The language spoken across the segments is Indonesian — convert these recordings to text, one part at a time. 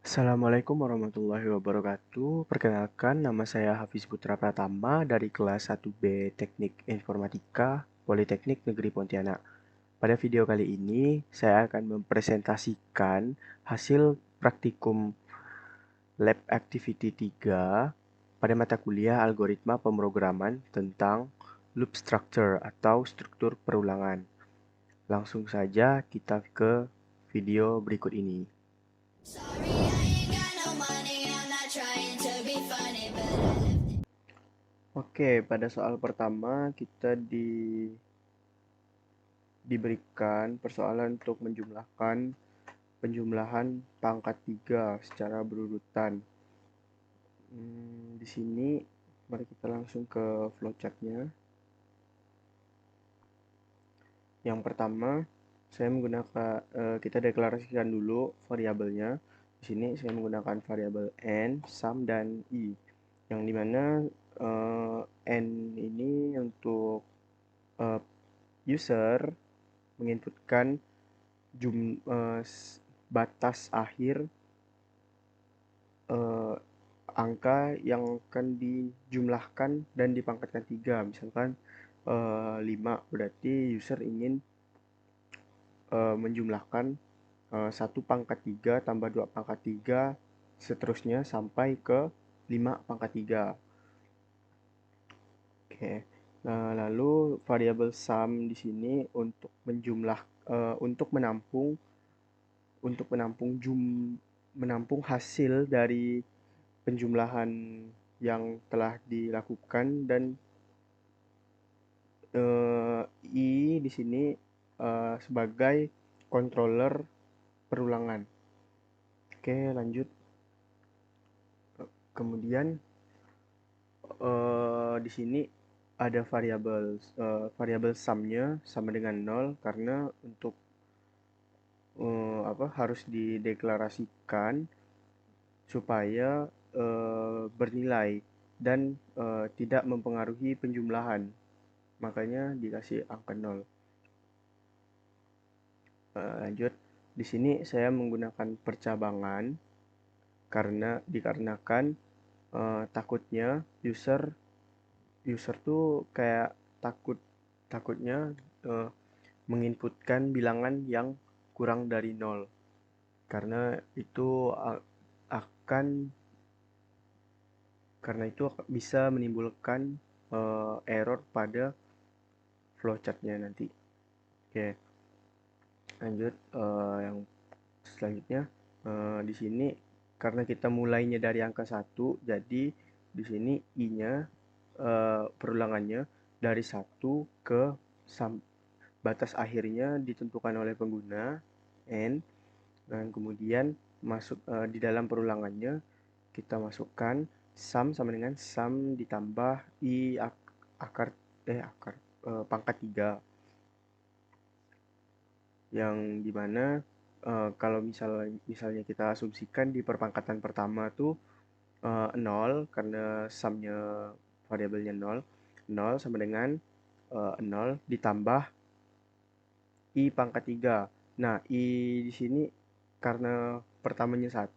Assalamualaikum warahmatullahi wabarakatuh. Perkenalkan, nama saya Hafiz Putra Pratama dari kelas 1B Teknik Informatika Politeknik Negeri Pontianak. Pada video kali ini, saya akan mempresentasikan hasil praktikum Lab Activity 3 pada mata kuliah Algoritma Pemrograman tentang Loop Structure atau struktur perulangan. Langsung saja kita ke video berikut ini. Oke, pada soal pertama kita diberikan persoalan untuk penjumlahan pangkat 3 secara berurutan. Di sini mari kita langsung ke flowchartnya. Yang pertama, kita deklarasikan dulu variabelnya. Di sini saya menggunakan variabel n, sum, dan i. Yang dimana n ini untuk user menginputkan batas akhir angka yang akan dijumlahkan dan dipangkatkan 3. Misalkan 5, berarti user ingin menjumlahkan 1 pangkat 3 tambah 2 pangkat 3 seterusnya sampai ke 5 pangkat 3. Oke. Nah, lalu variabel sum di sini untuk menampung hasil dari penjumlahan yang telah dilakukan, dan i di sini sebagai controller perulangan. Oke, lanjut. Kemudian di sini ada variabel sum-nya sama dengan 0 karena untuk harus dideklarasikan supaya bernilai dan tidak mempengaruhi penjumlahan. Makanya dikasih angka 0. Lanjut. Di sini saya menggunakan percabangan dikarenakan takutnya user tuh kayak takutnya menginputkan bilangan yang kurang dari 0. Karena itu bisa menimbulkan error pada flowchartnya nanti. Oke. Lanjut, yang selanjutnya di sini karena kita mulainya dari angka 1, jadi di sini i-nya perulangannya dari 1 ke batas akhirnya ditentukan oleh pengguna n, dan kemudian di dalam perulangannya kita masukkan sum sama dengan sum ditambah i pangkat 3, yang dimana kalau misalnya kita asumsikan di perpangkatan pertama tuh 0 karena sumnya variabelnya 0 sama dengan 0 ditambah i pangkat 3. Nah, i di sini karena pertamanya 1,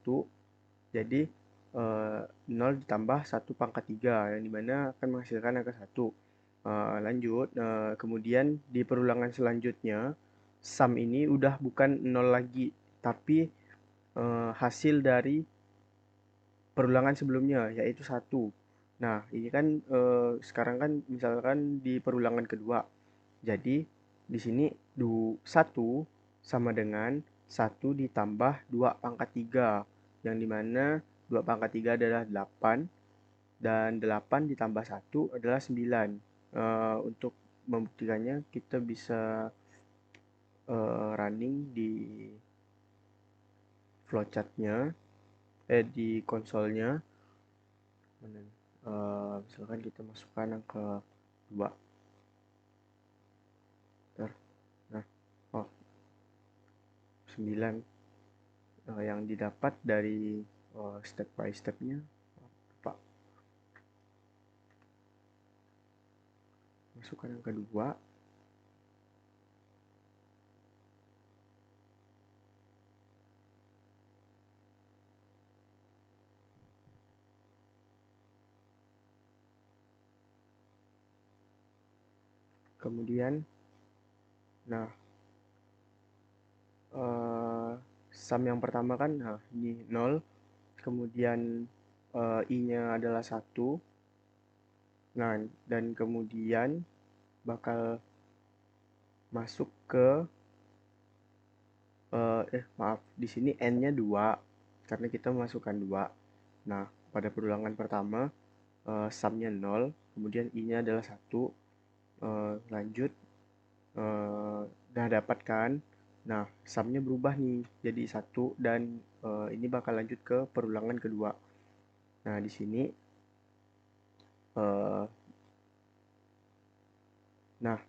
jadi 0 ditambah 1 pangkat 3, yang dimana akan menghasilkan angka 1. Lanjut, kemudian di perulangan selanjutnya sum ini udah bukan 0 lagi, tapi hasil dari perulangan sebelumnya, yaitu 1. Nah, ini kan sekarang kan misalkan di perulangan kedua. Jadi di sini 1 sama dengan 1 ditambah 2 pangkat 3, yang dimana 2 pangkat 3 adalah 8, dan 8 ditambah 1 adalah 9. Untuk membuktikannya kita bisa running di flowchartnya, di konsolnya. Misalkan kita masukkan angka 2. Nah, 9 yang didapat dari step by stepnya apa? Masukkan angka 2. Kemudian, nah, sum yang pertama kan, nah, ini 0, kemudian I-nya adalah 1, nah, dan kemudian bakal masuk ke, maaf, di sini N-nya 2, karena kita memasukkan 2. Nah, pada perulangan pertama, sum-nya 0, kemudian I-nya adalah 1, lanjut, udah dapat kan. Nah, sum-nya berubah nih jadi 1 dan ini bakal lanjut ke perulangan kedua. Nah, di sini eh, nah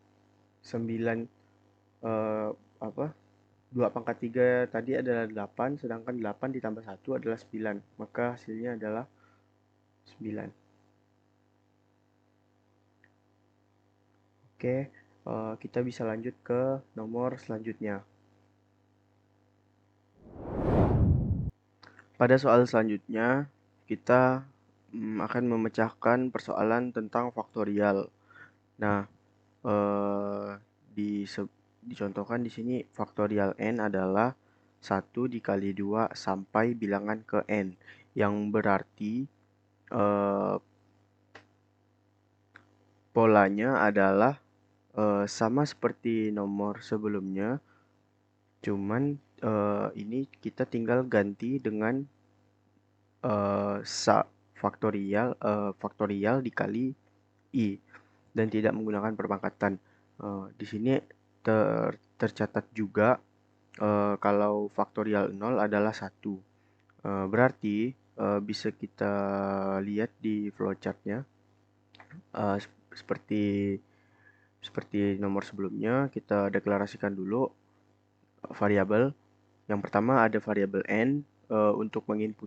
9 eh, apa 2 pangkat 3 tadi adalah 8, sedangkan 8 ditambah 1 adalah 9. Maka hasilnya adalah 9. Oke, kita bisa lanjut ke nomor selanjutnya. Pada soal selanjutnya, kita akan memecahkan persoalan tentang faktorial. Nah, eh, dicontohkan di sini faktorial n adalah 1 dikali 2 sampai bilangan ke n, yang berarti eh, polanya adalah sama seperti nomor sebelumnya, cuman ini kita tinggal ganti dengan faktorial dikali i dan tidak menggunakan perpangkatan. Di sini tercatat juga kalau faktorial 0 adalah 1. Berarti bisa kita lihat di flowchart-nya seperti seperti nomor sebelumnya. Kita deklarasikan dulu variabel. Yang pertama ada variabel n untuk menginput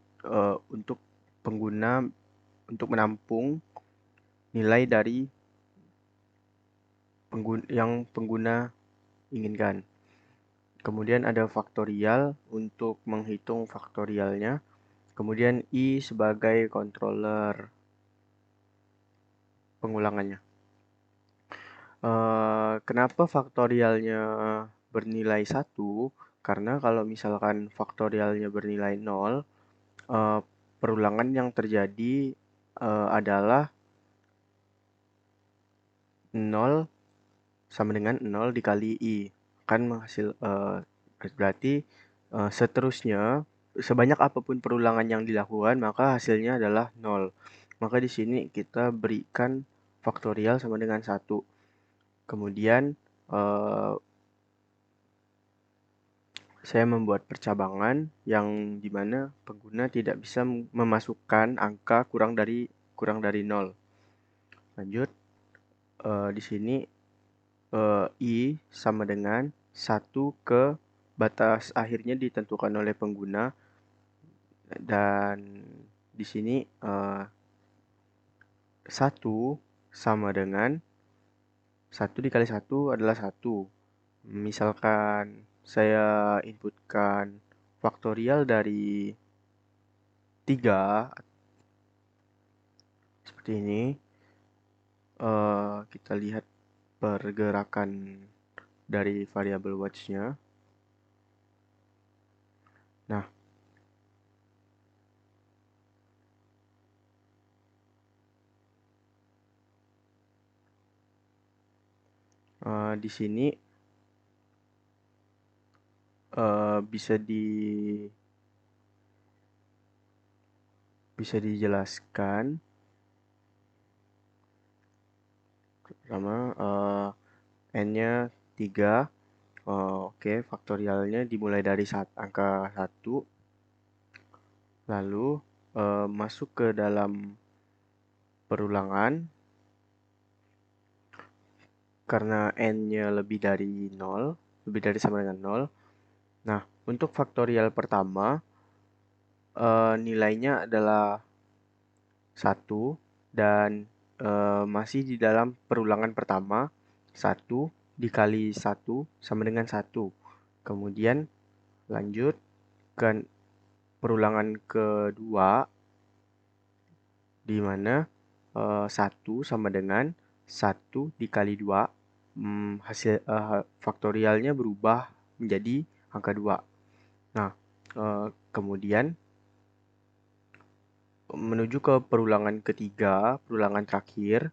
untuk pengguna untuk menampung nilai dari yang pengguna inginkan. Kemudian ada faktorial untuk menghitung faktorialnya. Kemudian I sebagai controller pengulangannya. Kenapa faktorialnya bernilai 1? Karena kalau misalkan faktorialnya bernilai 0, perulangan yang terjadi adalah 0 sama dengan 0 dikali I. Kan berarti seterusnya sebanyak apapun perulangan yang dilakukan maka hasilnya adalah 0. Maka di sini kita berikan faktorial sama dengan 1. Kemudian saya membuat percabangan yang dimana pengguna tidak bisa memasukkan angka kurang dari 0. Lanjut, di sini I sama dengan 1 ke batas akhirnya ditentukan oleh pengguna, dan di sini 1 sama dengan 1 dikali 1 adalah 1. Misalkan saya inputkan faktorial dari 3 seperti ini, kita lihat pergerakan dari variabel watch-nya. Nah, di sini bisa dijelaskan pertama n-nya 3. Oke, faktorialnya dimulai dari angka 1, lalu masuk ke dalam perulangan karena n-nya lebih dari 0, lebih dari sama dengan 0. Nah, untuk faktorial pertama nilainya adalah 1 dan masih di dalam perulangan pertama. 1 dikali 1 sama dengan 1. Kemudian lanjut ke perulangan kedua di mana 1 sama dengan 1 dikali 2. hasil faktorialnya berubah menjadi angka 2. Nah, kemudian menuju ke perulangan ketiga, perulangan terakhir,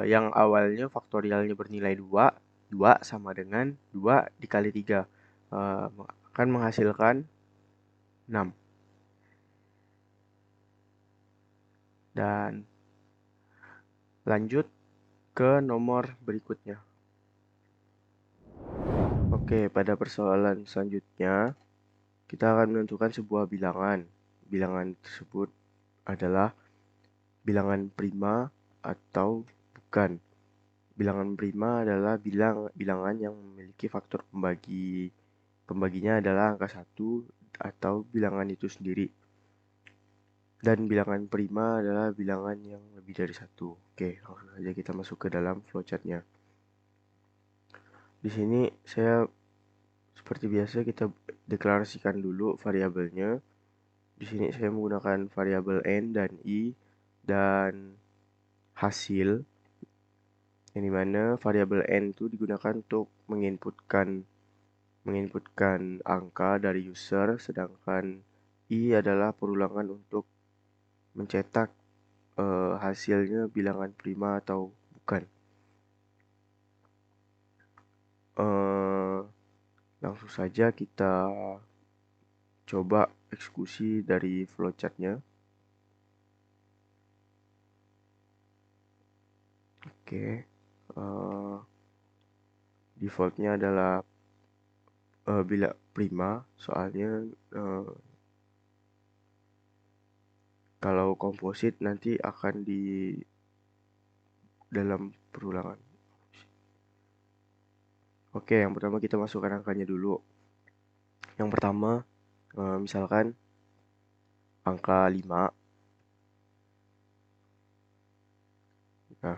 yang awalnya faktorialnya bernilai 2, 2 sama dengan 2 dikali 3, akan menghasilkan 6. Dan lanjut ke nomor berikutnya. Oke, pada persoalan selanjutnya, kita akan menentukan sebuah bilangan. Bilangan tersebut adalah bilangan prima atau bukan. Bilangan prima adalah bilangan yang memiliki faktor pembagi. Pembaginya adalah angka 1 atau bilangan itu sendiri. Dan bilangan prima adalah bilangan yang lebih dari 1. Oke, langsung saja kita masuk ke dalam flowchart-nya. Di sini saya seperti biasa kita deklarasikan dulu variabelnya. Di sini saya menggunakan variabel n dan i dan hasil, yang dimana variabel n itu digunakan untuk menginputkan angka dari user, sedangkan i adalah perulangan untuk mencetak hasilnya bilangan prima atau bukan. Langsung saja kita coba eksekusi dari flowchart-nya. Oke, defaultnya adalah bila prima, soalnya kalau komposit nanti akan di dalam perulangan. Oke, yang pertama kita masukkan angkanya dulu. Yang pertama, misalkan angka 5. Nah,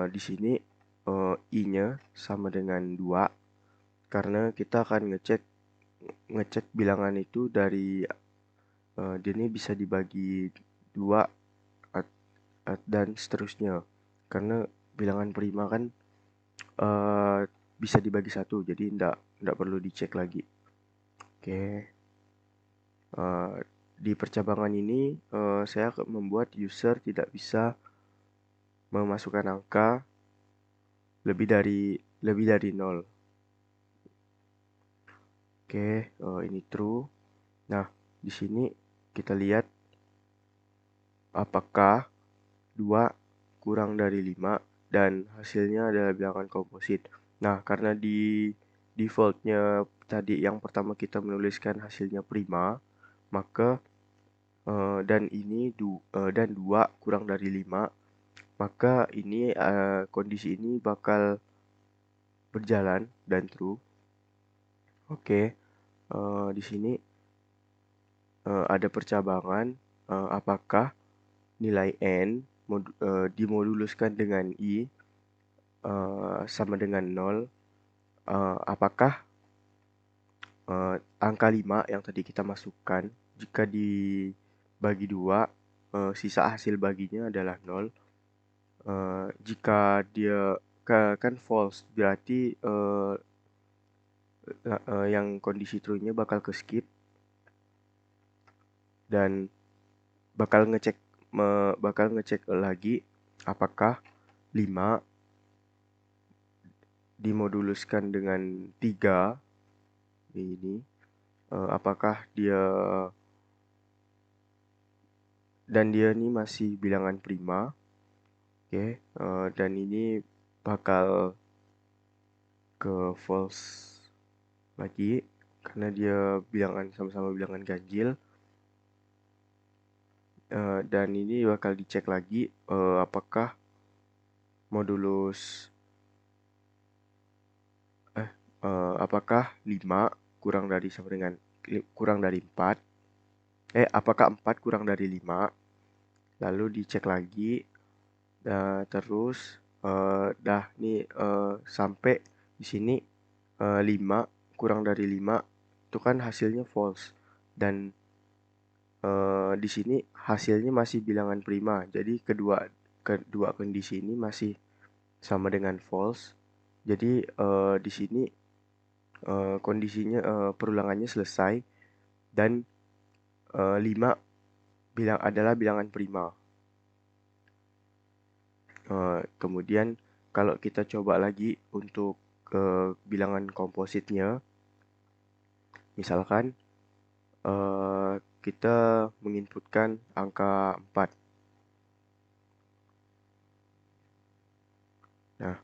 di sini i-nya sama dengan 2 karena kita akan ngecek bilangan itu dari dia ini bisa dibagi 2 dan seterusnya. Karena bilangan prima kan bisa dibagi 1, jadi ndak perlu dicek lagi. Oke. Di percabangan ini saya membuat user tidak bisa memasukkan angka lebih dari 0. Oke, ini true. Nah, di sini kita lihat apakah 2 kurang dari 5 dan hasilnya adalah bilangan komposit. Nah, karena di defaultnya tadi yang pertama kita menuliskan hasilnya prima, maka dan 2 kurang dari 5, maka ini kondisi ini bakal berjalan dan true. Oke, di sini ada percabangan apakah nilai n dimoduluskan dengan i sama dengan 0, apakah angka 5 yang tadi kita masukkan jika dibagi 2, sisa hasil baginya adalah 0. Jika dia kan false, berarti yang kondisi true-nya bakal ke skip dan bakal ngecek lagi apakah 5 dimoduluskan dengan 3 ini, apakah dia ini masih bilangan prima. Oke, dan ini bakal ke false lagi karena dia sama-sama bilangan ganjil. Dan ini bakal dicek lagi apakah modulus apakah 5 kurang dari 4, apakah 4 kurang dari 5, lalu dicek lagi, terus nih sampai di sini 5 kurang dari 5 itu kan hasilnya false, dan di sini hasilnya masih bilangan prima, jadi kedua kondisi ini masih sama dengan false. Jadi di sini kondisinya perulangannya selesai dan 5 adalah bilangan prima. Kemudian kalau kita coba lagi untuk bilangan kompositnya, misalkan kita menginputkan angka 4. Nah,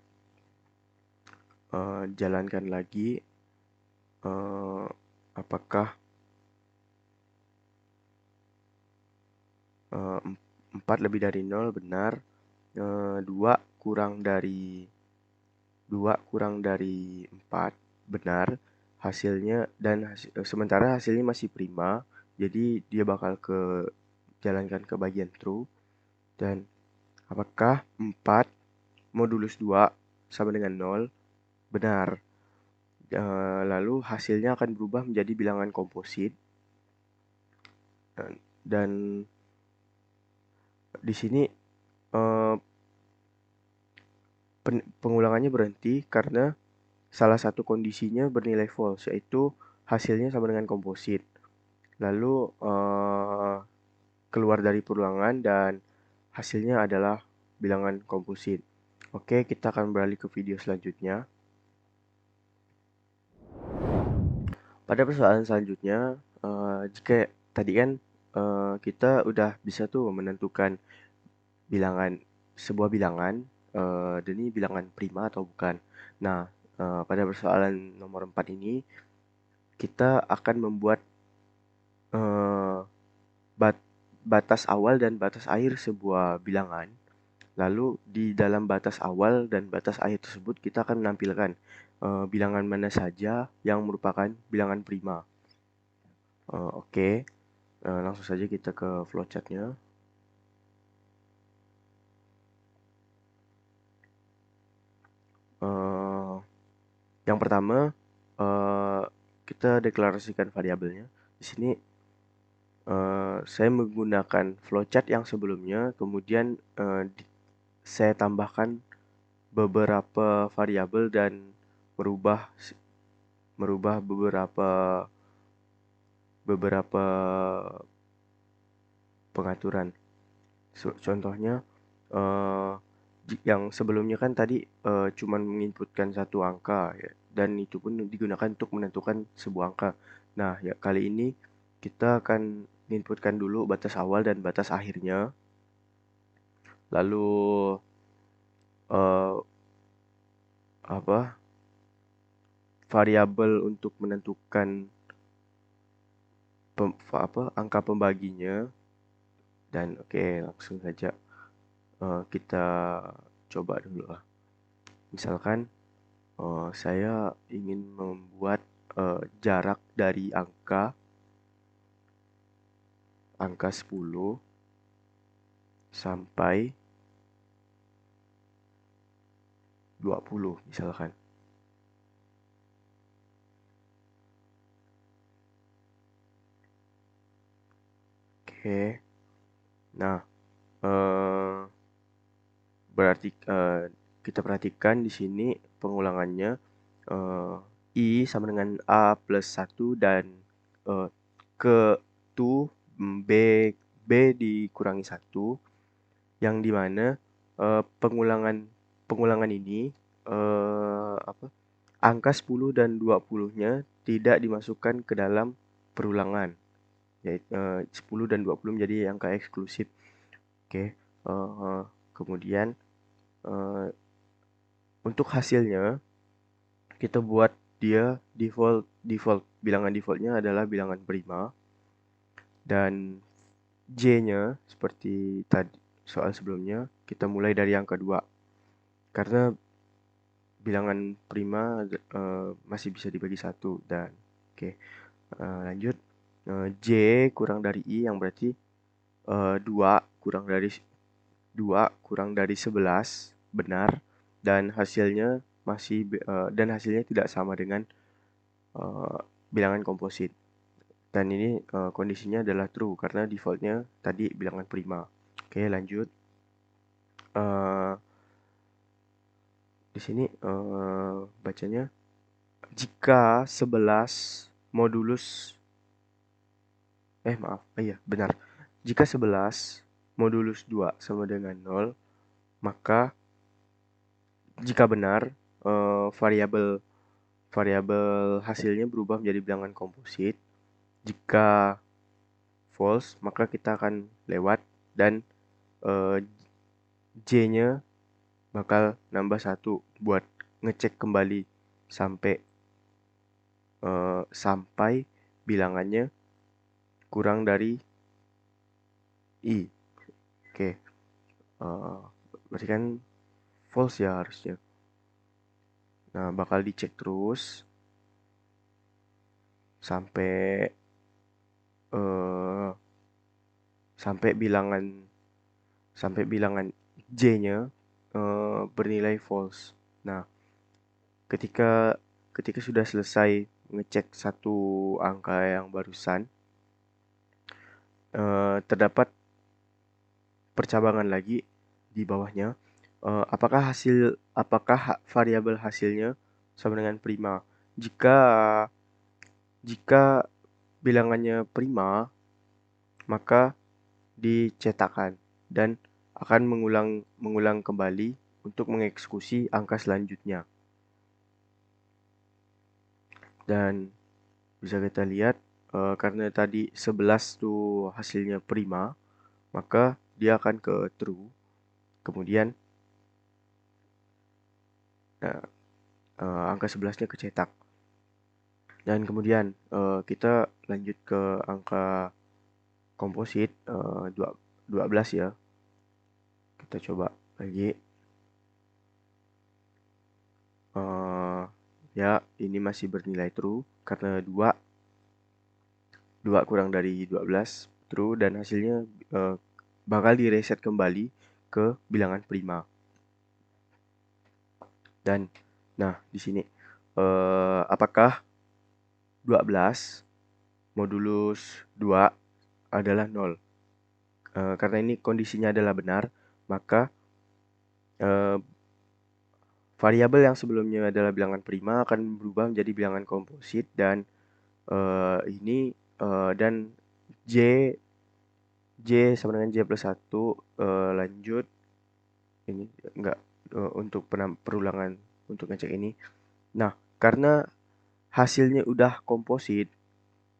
jalankan lagi, apakah 4 lebih dari 0 benar, 2 kurang dari 4 benar, hasilnya dan sementara hasilnya masih prima, jadi dia bakal jalankan ke bagian true. Dan apakah 4 modulus 2 sama dengan 0? Benar. Lalu hasilnya akan berubah menjadi bilangan komposit. Dan di sini eh, pengulangannya berhenti karena salah satu kondisinya bernilai false, yaitu hasilnya sama dengan komposit. Lalu keluar dari perulangan dan hasilnya adalah bilangan komposit. Oke, kita akan beralih ke video selanjutnya. Pada persoalan selanjutnya, jika tadi kan kita udah bisa tuh menentukan sebuah bilangan, dan ini bilangan prima atau bukan. Nah, pada persoalan nomor 4 ini, kita akan membuat eh, batas awal dan batas akhir sebuah bilangan. Lalu di dalam batas awal dan batas akhir tersebut kita akan menampilkan bilangan mana saja yang merupakan bilangan prima. Oke, langsung saja kita ke flowchartnya. Eh, yang pertama, eh, kita deklarasikan variabelnya. Di sini saya menggunakan flowchart yang sebelumnya, kemudian saya tambahkan beberapa variabel dan merubah merubah beberapa pengaturan. Contohnya eh, yang sebelumnya kan tadi cuman menginputkan satu angka ya, dan itu pun digunakan untuk menentukan sebuah angka. Nah, ya kali ini kita akan menginputkan dulu batas awal dan batas akhirnya. Lalu eh, apa variabel untuk menentukan angka pembaginya. Dan oke, langsung saja kita coba dulu lah. Misalkan saya ingin membuat jarak dari angka 10 sampai 20 misalkan. Oke. Nah, eh, berarti kita perhatikan di sini pengulangannya I sama dengan A plus 1 dan ke tu B dikurangi 1, yang dimana pengulangan ini angka 10 dan 20-nya tidak dimasukkan ke dalam perulangan, yaitu 10 dan 20 menjadi angka eksklusif. Oke, kemudian untuk hasilnya kita buat dia default bilangan defaultnya adalah bilangan prima, dan J-nya seperti tadi soal sebelumnya kita mulai dari yang kedua karena bilangan prima masih bisa dibagi satu. Dan oke, lanjut. J kurang dari I yang berarti 2 kurang dari 11 benar, dan hasilnya tidak sama dengan bilangan komposit. Dan ini kondisinya adalah true karena defaultnya tadi bilangan prima. Oke, lanjut. Di sini bacanya jika 11 modulus maaf, iya benar. Jika 11 modulus 2 sama dengan 0, maka jika benar variabel variabel hasilnya berubah menjadi bilangan komposit. Jika false, maka kita akan lewat dan J-nya bakal nambah 1 buat ngecek kembali sampai sampai bilangannya kurang dari I. Oke, berarti kan false ya harusnya. Nah, bakal dicek terus sampai eh, sampai bilangan J-nya bernilai false. Nah, ketika ketika sudah selesai ngecek satu angka yang barusan, terdapat percabangan lagi di bawahnya. Apakah variabel hasilnya sama dengan prima? Jika bilangannya prima, maka dicetakkan dan akan mengulang kembali untuk mengeksekusi angka selanjutnya. Dan bisa kita lihat karena tadi 11 tuh hasilnya prima, maka dia akan ke true. Kemudian nah, angka 11-nya kecetak. Dan kemudian kita lanjut ke angka komposit 12 ya. Kita coba lagi. Ya, ini masih bernilai true karena 2 kurang dari 12 true dan hasilnya bakal direset kembali ke bilangan prima. Dan nah, di sini apakah 12 modulus 2 adalah 0? Karena ini kondisinya adalah benar, maka variabel yang sebelumnya adalah bilangan prima akan berubah menjadi bilangan komposit dan ini dan J J sama dengan J plus 1 lanjut ini enggak untuk perulangan untuk ngecek ini. Nah, karena hasilnya udah komposit,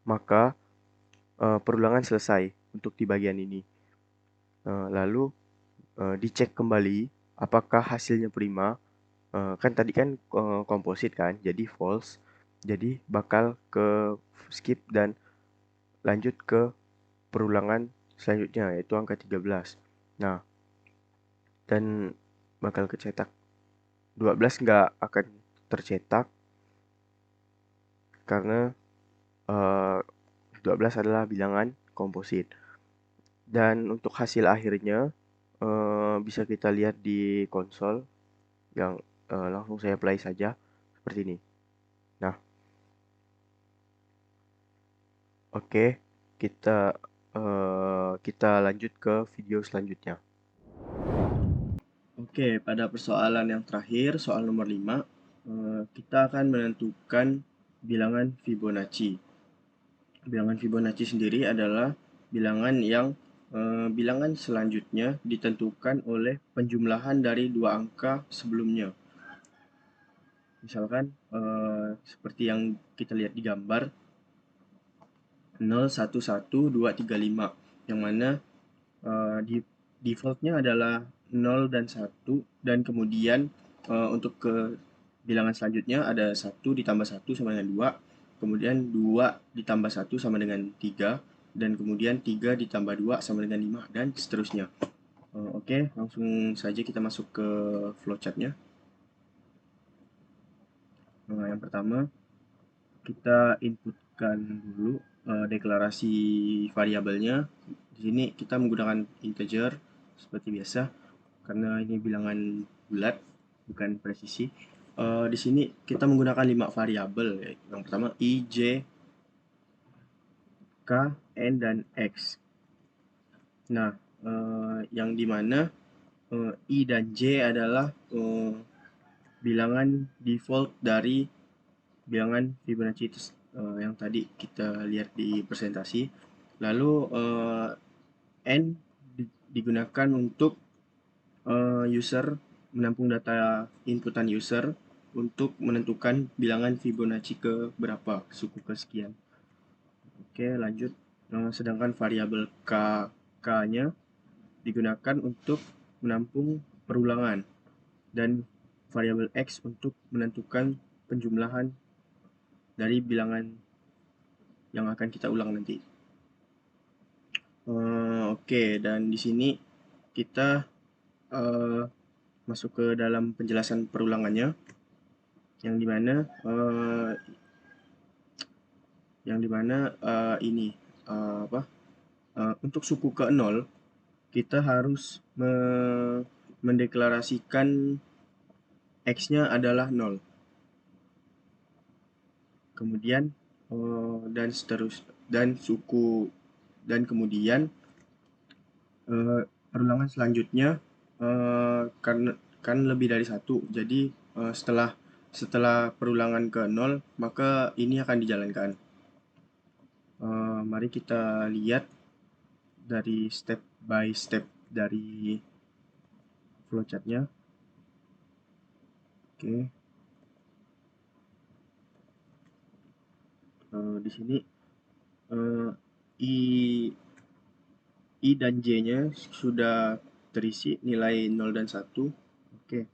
maka perulangan selesai untuk di bagian ini. Lalu dicek kembali apakah hasilnya prima. Kan tadi kan komposit kan, jadi false. Jadi bakal ke skip dan lanjut ke perulangan selanjutnya yaitu angka 13. Nah, dan bakal kecetak. 12 nggak akan tercetak karena 12 adalah bilangan komposit. Dan untuk hasil akhirnya bisa kita lihat di konsol yang langsung saya play saja seperti ini. Nah, oke, kita lanjut ke video selanjutnya. Oke, pada persoalan yang terakhir, soal nomor 5, kita akan menentukan bilangan Fibonacci. Bilangan Fibonacci sendiri adalah bilangan selanjutnya ditentukan oleh penjumlahan dari dua angka sebelumnya. Misalkan seperti yang kita lihat di gambar 0, 1, 1, 2, 3, 5, yang mana di defaultnya adalah 0 dan 1, dan kemudian untuk ke bilangan selanjutnya ada 1 ditambah 1 sama dengan 2, kemudian 2 ditambah 1 sama dengan 3, dan kemudian 3 ditambah 2 sama dengan 5, dan seterusnya. Oke, langsung saja kita masuk ke flowchartnya. Yang pertama, kita inputkan dulu deklarasi variabelnya. Di sini kita menggunakan integer seperti biasa karena ini bilangan bulat bukan presisi. Di sini kita menggunakan 5 variabel. Yang pertama I, J, K, N, dan X. Nah, yang dimana I dan J adalah bilangan default dari bilangan Fibonacci yang tadi kita lihat di presentasi. Lalu N digunakan untuk user menampung data inputan user untuk menentukan bilangan Fibonacci ke berapa, suku kesekian. Oke, lanjut. Sedangkan variabel K-nya digunakan untuk menampung perulangan dan variabel X untuk menentukan penjumlahan dari bilangan yang akan kita ulang nanti. Oke, dan di sini kita masuk ke dalam penjelasan perulangannya, yang dimana ini untuk suku ke 0 kita harus mendeklarasikan X-nya adalah 0. Kemudian dan kemudian perulangan selanjutnya kan lebih dari 1. Jadi setelah perulangan ke 0, maka ini akan dijalankan. Mari kita lihat dari step by step dari flowchart-nya. Oke. Di sini I dan J-nya sudah terisi nilai 0 dan 1. Oke.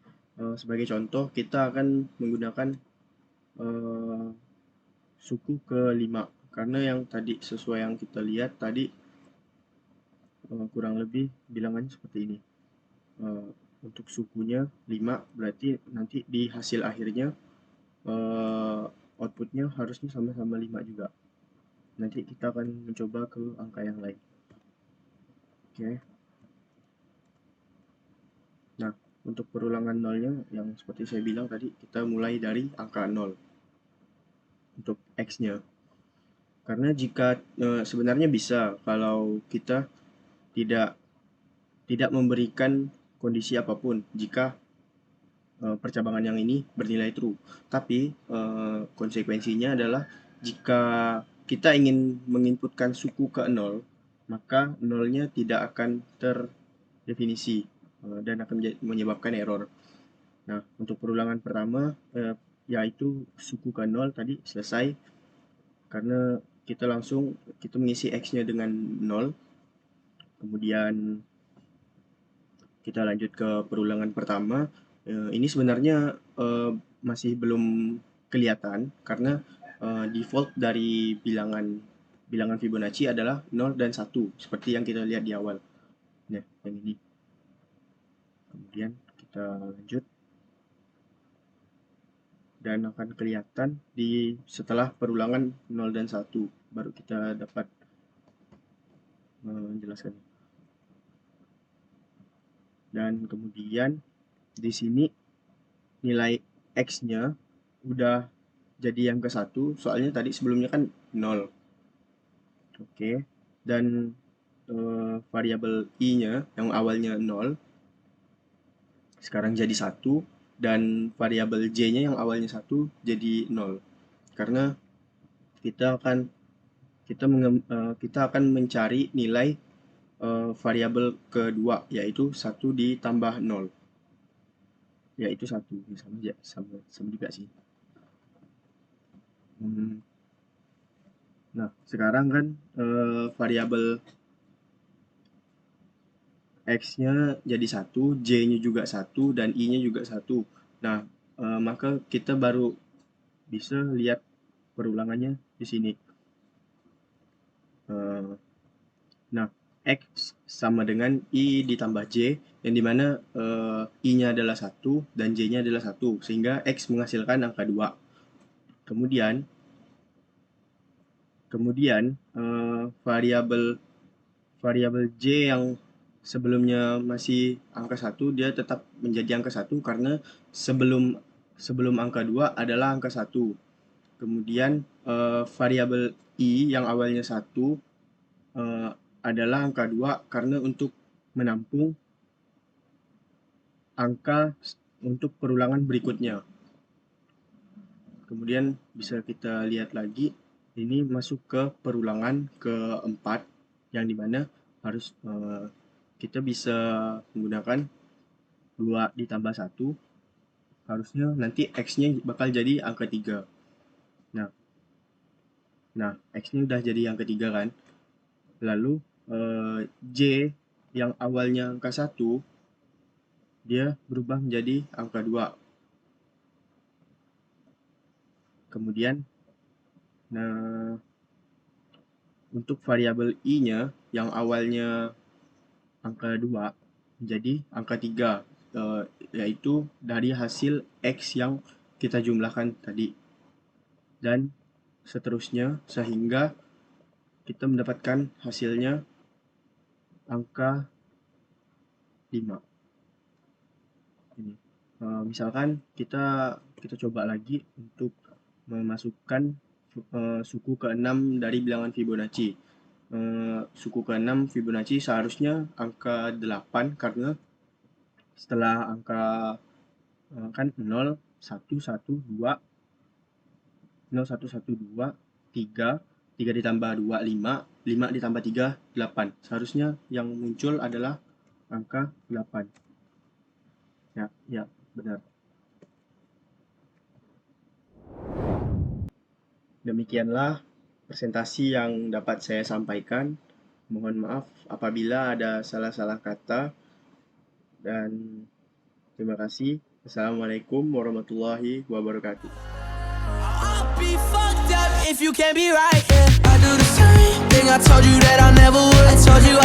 Sebagai contoh, kita akan menggunakan suku ke 5. Karena yang tadi sesuai yang kita lihat tadi kurang lebih bilangannya seperti ini. Untuk sukunya 5, berarti nanti di hasil akhirnya outputnya harusnya sama-sama 5 juga. Nanti kita akan mencoba ke angka yang lain. Oke. Nah, untuk perulangan nolnya yang seperti saya bilang tadi, kita mulai dari angka 0 untuk X-nya. Karena jika sebenarnya bisa kalau kita tidak memberikan kondisi apapun jika percabangan yang ini bernilai true. Tapi konsekuensinya adalah jika kita ingin menginputkan suku ke 0, maka 0-nya tidak akan terdefinisi dan akan menyebabkan error. Nah, untuk perulangan pertama yaitu suku ke 0 tadi selesai karena kita mengisi X-nya dengan 0. Kemudian kita lanjut ke perulangan pertama. Ini sebenarnya masih belum kelihatan karena default dari bilangan Fibonacci adalah 0 dan 1 seperti yang kita lihat di awal. Nah, yang ini. Kemudian kita lanjut dan akan kelihatan setelah perulangan 0 dan 1 baru kita dapat menjelaskannya. Dan kemudian di sini nilai X-nya udah jadi yang ke-1, soalnya tadi sebelumnya kan 0. Oke. Dan variabel I-nya yang awalnya 0 sekarang jadi 1, dan variabel J-nya yang awalnya 1 jadi 0. Karena kita akan mencari nilai variabel kedua, yaitu 1 ditambah 0. Yaitu 1. Sama juga sih. Nah, sekarang kan variabel X-nya jadi 1, J-nya juga 1, dan I-nya juga 1. Nah, maka kita baru bisa lihat perulangannya di sini. Nah, X sama dengan I ditambah J, yang dimana I-nya adalah 1 dan J-nya adalah 1, sehingga X menghasilkan angka 2. Kemudian variabel J yang sebelumnya masih angka 1, dia tetap menjadi angka 1 karena sebelum angka 2 adalah angka 1. Kemudian variabel I yang awalnya 1 adalah angka 2 karena untuk menampung angka untuk perulangan berikutnya. Kemudian bisa kita lihat lagi, ini masuk ke perulangan keempat, yang dimana harus kita bisa menggunakan 2 ditambah 1, harusnya nanti X-nya bakal jadi angka 3. Nah, X-nya udah jadi yang ketiga kan. Lalu J yang awalnya angka 1, dia berubah menjadi angka 2. Kemudian, nah, untuk variabel I-nya yang awalnya angka 2 menjadi angka 3, yaitu dari hasil X yang kita jumlahkan tadi. Dan seterusnya sehingga kita mendapatkan hasilnya angka 5. Ini. Misalkan kita coba lagi untuk memasukkan suku ke-6 dari bilangan Fibonacci. Suku ke-6 Fibonacci seharusnya angka 8 karena setelah angka kan 0, 1, 1, 2, 0, 1, 1, 2, 3, 3 ditambah 2, 5, 5 ditambah 3, 8. Seharusnya yang muncul adalah angka 8. Ya, benar. Demikianlah presentasi yang dapat saya sampaikan. Mohon maaf apabila ada salah-salah kata, dan terima kasih. Assalamualaikum warahmatullahi wabarakatuh. I'll be fucked up if you can't be right. Yeah, I do the same thing I told you that I never would. I told you